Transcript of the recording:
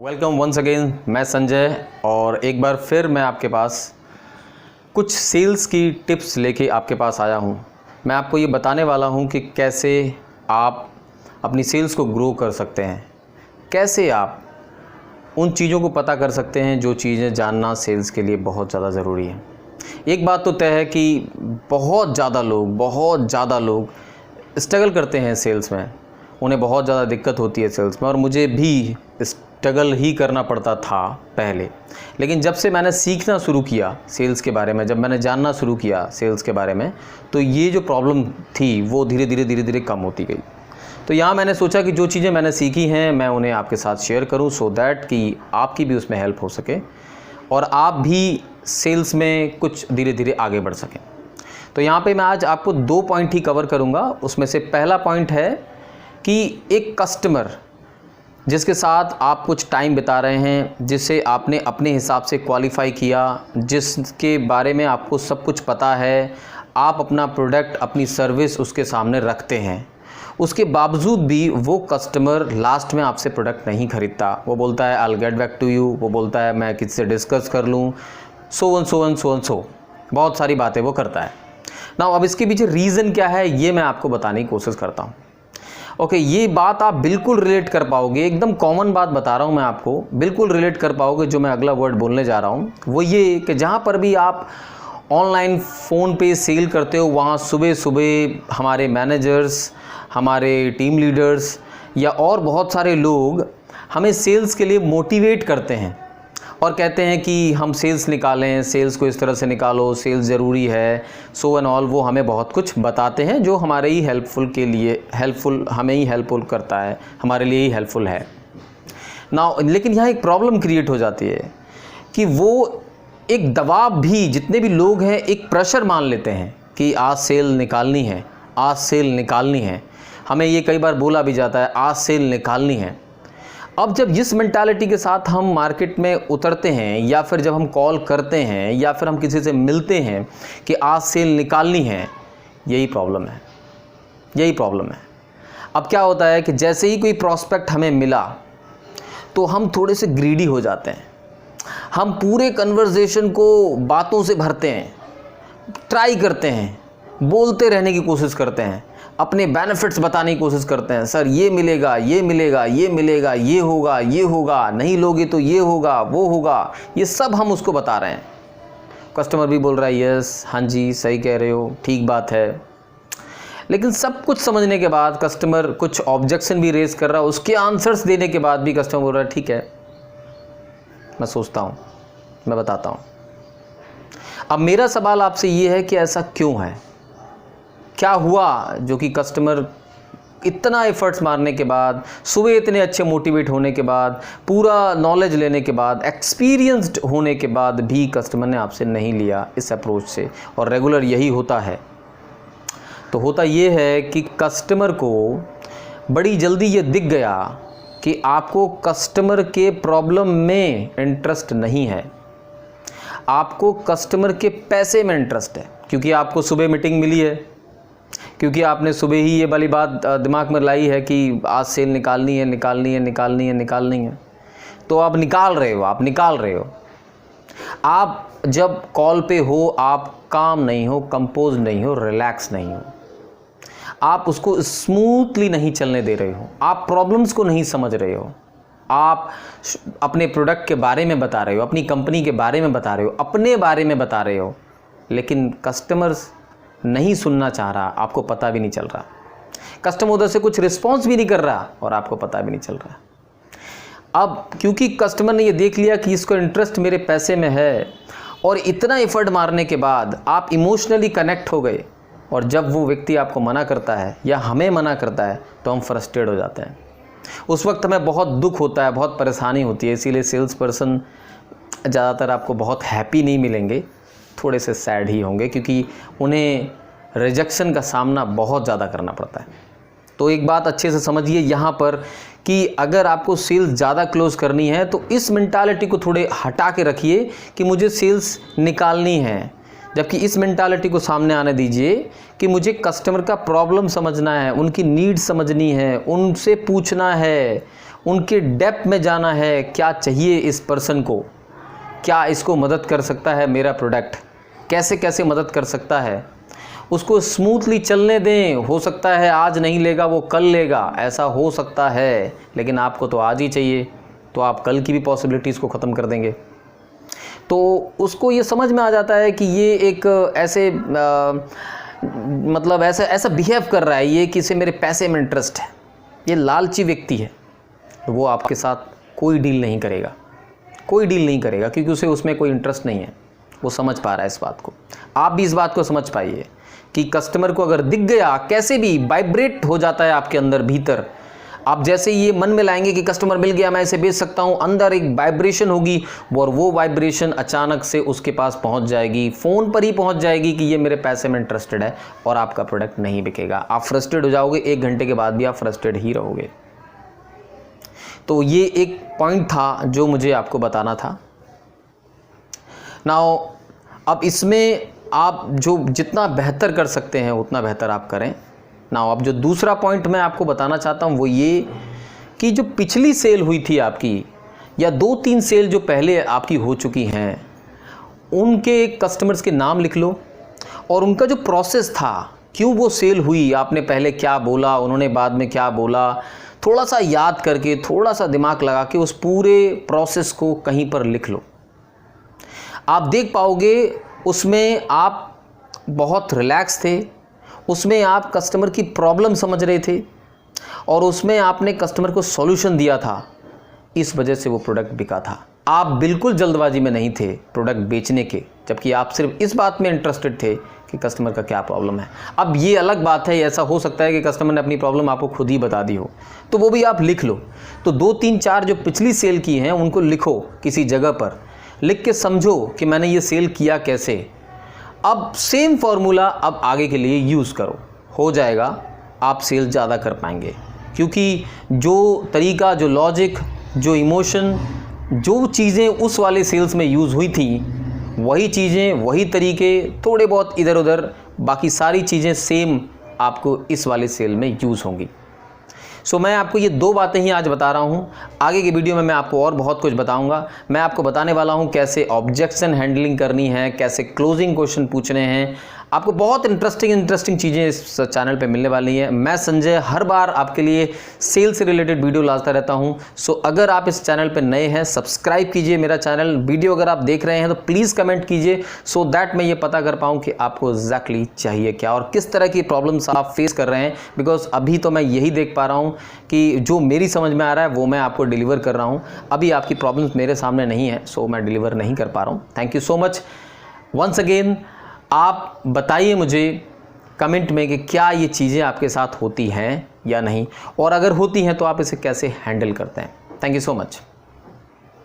Welcome once again. मैं संजय और एक बार फिर मैं आपके पास कुछ सेल्स की टिप्स लेके आपके पास आया हूँ। मैं आपको ये बताने वाला हूँ कि कैसे आप अपनी सेल्स को ग्रो कर सकते हैं, कैसे आप उन चीज़ों को पता कर सकते हैं जो चीज़ें जानना सेल्स के लिए बहुत ज़्यादा ज़रूरी है। एक बात तो तय है कि बहुत ज़्यादा लोग स्ट्रगल करते हैं सेल्स में, उन्हें बहुत ज़्यादा दिक्कत होती है सेल्स में, और मुझे भी स्ट्रगल ही करना पड़ता था पहले। लेकिन जब से मैंने सीखना शुरू किया सेल्स के बारे में, जब मैंने जानना शुरू किया सेल्स के बारे में, तो ये जो प्रॉब्लम थी वो धीरे धीरे कम होती गई। तो यहाँ मैंने सोचा कि जो चीज़ें मैंने सीखी हैं मैं उन्हें आपके साथ शेयर करूँ, सो दैट कि आपकी भी उसमें हेल्प हो सके और आप भी सेल्स में कुछ धीरे धीरे आगे बढ़ सकें। तो यहाँ पे मैं आज आपको 2 पॉइंट ही कवर करूँगा। उसमें से पहला पॉइंट है कि एक कस्टमर जिसके साथ आप कुछ टाइम बिता रहे हैं, जिसे आपने अपने हिसाब से क्वालिफाई किया, जिसके बारे में आपको सब कुछ पता है, आप अपना प्रोडक्ट अपनी सर्विस उसके सामने रखते हैं, उसके बावजूद भी वो कस्टमर लास्ट में आपसे प्रोडक्ट नहीं खरीदता। वो बोलता है I will get back to you, वो बोलता है मैं किसी से डिस्कस कर लूँ, सो बहुत सारी बातें वो करता है ना। अब इसके पीछे रीज़न क्या है ये मैं आपको बताने की कोशिश करता हूँ। ओके, ये बात आप बिल्कुल रिलेट कर पाओगे, एकदम कॉमन बात बता रहा हूँ मैं आपको, बिल्कुल रिलेट कर पाओगे जो मैं अगला वर्ड बोलने जा रहा हूँ। वो ये कि जहाँ पर भी आप ऑनलाइन फ़ोन पे सेल करते हो, वहाँ सुबह सुबह हमारे मैनेजर्स, हमारे टीम लीडर्स या और बहुत सारे लोग हमें सेल्स के लिए मोटिवेट करते हैं और कहते हैं कि हम सेल्स निकालें, सेल्स को इस तरह से निकालो, सेल्स ज़रूरी है, सो एंड ऑल। वो हमें बहुत कुछ बताते हैं जो हमारे ही हमें ही हेल्पफुल करता है, हमारे लिए ही हेल्पफुल है ना। लेकिन यहाँ एक प्रॉब्लम क्रिएट हो जाती है कि वो एक दबाव भी, जितने भी लोग हैं एक प्रेशर मान लेते हैं कि आज सेल निकालनी है, आज सेल निकालनी है। हमें ये कई बार बोला भी जाता है आज सेल निकालनी है। अब जब इस मेंटालिटी के साथ हम मार्केट में उतरते हैं या फिर जब हम कॉल करते हैं या फिर हम किसी से मिलते हैं कि आज सेल निकालनी है, यही प्रॉब्लम है। अब क्या होता है कि जैसे ही कोई प्रॉस्पेक्ट हमें मिला तो हम थोड़े से ग्रीडी हो जाते हैं, हम पूरे कन्वर्सेशन को बातों से भरते हैं, ट्राई करते हैं, बोलते रहने की कोशिश करते हैं, अपने बेनिफिट्स बताने की कोशिश करते हैं। सर ये मिलेगा, ये मिलेगा, ये मिलेगा, ये होगा, ये होगा, नहीं लोगे तो ये होगा, वो होगा, ये सब हम उसको बता रहे हैं। कस्टमर भी बोल रहा है यस, हाँ जी सही कह रहे हो, ठीक बात है। लेकिन सब कुछ समझने के बाद कस्टमर कुछ ऑब्जेक्शन भी रेज कर रहा है, उसके आंसर्स देने के बाद भी कस्टमर बोल रहा है ठीक है, मैं सोचता हूँ, मैं बताता हूँ। अब मेरा सवाल आपसे ये है कि ऐसा क्यों है, क्या हुआ जो कि कस्टमर इतना एफर्ट्स मारने के बाद, सुबह इतने अच्छे मोटिवेट होने के बाद, पूरा नॉलेज लेने के बाद, एक्सपीरियंस्ड होने के बाद भी कस्टमर ने आपसे नहीं लिया इस अप्रोच से, और रेगुलर यही होता है। तो होता ये है कि कस्टमर को बड़ी जल्दी ये दिख गया कि आपको कस्टमर के प्रॉब्लम में इंटरेस्ट नहीं है, आपको कस्टमर के पैसे में इंटरेस्ट है। क्योंकि आपको सुबह मीटिंग मिली है, क्योंकि आपने सुबह ही ये वाली बात दिमाग में लाई है कि आज सेल निकालनी है, तो आप निकाल रहे हो। आप जब कॉल पे हो आप काम नहीं हो, कंपोज नहीं हो, रिलैक्स नहीं हो, आप उसको स्मूथली नहीं चलने दे रहे हो, आप प्रॉब्लम्स को नहीं समझ रहे हो, आप अपने प्रोडक्ट के बारे में बता रहे हो, अपनी कंपनी के बारे में बता रहे हो, अपने बारे में बता रहे हो, लेकिन कस्टमर्स नहीं सुनना चाह रहा, आपको पता भी नहीं चल रहा। कस्टमर उधर से कुछ रिस्पॉन्स भी नहीं कर रहा और आपको पता भी नहीं चल रहा। अब क्योंकि कस्टमर ने ये देख लिया कि इसको इंटरेस्ट मेरे पैसे में है, और इतना एफर्ट मारने के बाद आप इमोशनली कनेक्ट हो गए, और जब वो व्यक्ति आपको मना करता है या हमें मना करता है तो हम फ्रस्ट्रेट हो जाते हैं। उस वक्त हमें बहुत दुख होता है, बहुत परेशानी होती है। इसीलिए सेल्स पर्सन ज़्यादातर आपको बहुत हैप्पी नहीं मिलेंगे, थोड़े से सैड ही होंगे, क्योंकि उन्हें रिजेक्शन का सामना बहुत ज़्यादा करना पड़ता है। तो एक बात अच्छे से समझिए यहाँ पर कि अगर आपको सेल्स ज़्यादा क्लोज करनी है तो इस मेंटालिटी को थोड़े हटा के रखिए कि मुझे सेल्स निकालनी है, जबकि इस मेंटालिटी को सामने आने दीजिए कि मुझे कस्टमर का प्रॉब्लम समझना है, उनकी नीड समझनी है, उनसे पूछना है, उनके डेप्थ में जाना है, क्या चाहिए इस पर्सन को, क्या इसको मदद कर सकता है मेरा प्रोडक्ट, कैसे कैसे मदद कर सकता है, उसको स्मूथली चलने दें। हो सकता है आज नहीं लेगा वो कल लेगा, ऐसा हो सकता है, लेकिन आपको तो आज ही चाहिए, तो आप कल की भी पॉसिबिलिटीज़ को ख़त्म कर देंगे। तो उसको ये समझ में आ जाता है कि ये एक ऐसे मतलब ऐसा बिहेव कर रहा है, ये कि इसे मेरे पैसे में इंटरेस्ट है, ये लालची व्यक्ति है, तो वो आपके साथ कोई डील नहीं करेगा, कोई डील नहीं करेगा, क्योंकि उसे उसमें कोई इंटरेस्ट नहीं है। वो समझ पा रहा है इस बात को। आप भी इस बात को समझ पाइए कि कस्टमर को अगर दिख गया, कैसे भी वाइब्रेट हो जाता है आपके अंदर भीतर। आप जैसे ये मन में लाएंगे कि कस्टमर मिल गया, मैं इसे बेच सकता हूँ, अंदर एक वाइब्रेशन होगी और वो वाइब्रेशन अचानक से उसके पास पहुँच जाएगी, फ़ोन पर ही पहुँच जाएगी कि ये मेरे पैसे में इंटरेस्टेड है, और आपका प्रोडक्ट नहीं बिकेगा। आप फ्रस्ट्रेट हो जाओगे, 1 घंटे के बाद भी आप फ्रस्ट्रेट ही रहोगे। तो ये एक पॉइंट था जो मुझे आपको बताना था। नाउ अब इसमें आप जो जितना बेहतर कर सकते हैं उतना बेहतर आप करें। नाउ अब जो दूसरा पॉइंट मैं आपको बताना चाहता हूँ वो ये कि जो पिछली सेल हुई थी आपकी, या 2-3 सेल जो पहले आपकी हो चुकी हैं, उनके कस्टमर्स के नाम लिख लो और उनका जो प्रोसेस था, क्यों वो सेल हुई, आपने पहले क्या बोला, उन्होंने बाद में क्या बोला, थोड़ा सा याद करके, थोड़ा सा दिमाग लगा के उस पूरे प्रोसेस को कहीं पर लिख लो। आप देख पाओगे उसमें आप बहुत रिलैक्स थे, उसमें आप कस्टमर की प्रॉब्लम समझ रहे थे और उसमें आपने कस्टमर को सॉल्यूशन दिया था। इस वजह से वो प्रोडक्ट बिका था। आप बिल्कुल जल्दबाजी में नहीं थे प्रोडक्ट बेचने के, जबकि आप सिर्फ इस बात में इंटरेस्टेड थे कि कस्टमर का क्या प्रॉब्लम है। अब ये अलग बात है, ऐसा हो सकता है कि कस्टमर ने अपनी प्रॉब्लम आपको खुद ही बता दी हो, तो वो भी आप लिख लो। तो 2-3-4 जो पिछली सेल की हैं उनको लिखो किसी जगह पर, लिख के समझो कि मैंने ये सेल किया कैसे। अब सेम फार्मूला अब आगे के लिए यूज़ करो, हो जाएगा, आप सेल ज़्यादा कर पाएंगे। क्योंकि जो तरीका, जो लॉजिक, जो इमोशन, जो चीज़ें उस वाले सेल्स में यूज़ हुई थी, वही चीज़ें, वही तरीके, थोड़े बहुत इधर उधर, बाकी सारी चीज़ें सेम आपको इस वाले सेल में यूज़ होंगी। सो मैं आपको ये 2 बातें ही आज बता रहा हूँ। आगे की वीडियो में मैं आपको और बहुत कुछ बताऊँगा। मैं आपको बताने वाला हूँ कैसे ऑब्जेक्शन हैंडलिंग करनी है, कैसे क्लोजिंग क्वेश्चन पूछने हैं। आपको बहुत इंटरेस्टिंग चीज़ें इस चैनल पे मिलने वाली हैं। मैं संजय हर बार आपके लिए सेल से रिलेटेड वीडियो लाता रहता हूं। सो अगर आप इस चैनल पे नए हैं, सब्सक्राइब कीजिए मेरा चैनल। वीडियो अगर आप देख रहे हैं तो प्लीज़ कमेंट कीजिए, सो दैट मैं ये पता कर पाऊँ कि आपको एग्जैक्टली चाहिए क्या और किस तरह की प्रॉब्लम्स आप फेस कर रहे हैं। बिकॉज अभी तो मैं यही देख पा रहा हूँ कि जो मेरी समझ में आ रहा है वो मैं आपको डिलीवर कर रहा हूँ। अभी आपकी प्रॉब्लम्स मेरे सामने नहीं है, सो मैं डिलीवर नहीं कर पा रहा हूँ। Thank you so much once again. आप बताइए मुझे कमेंट में कि क्या ये चीज़ें आपके साथ होती हैं या नहीं, और अगर होती हैं तो आप इसे कैसे हैंडल करते हैं। Thank you so much.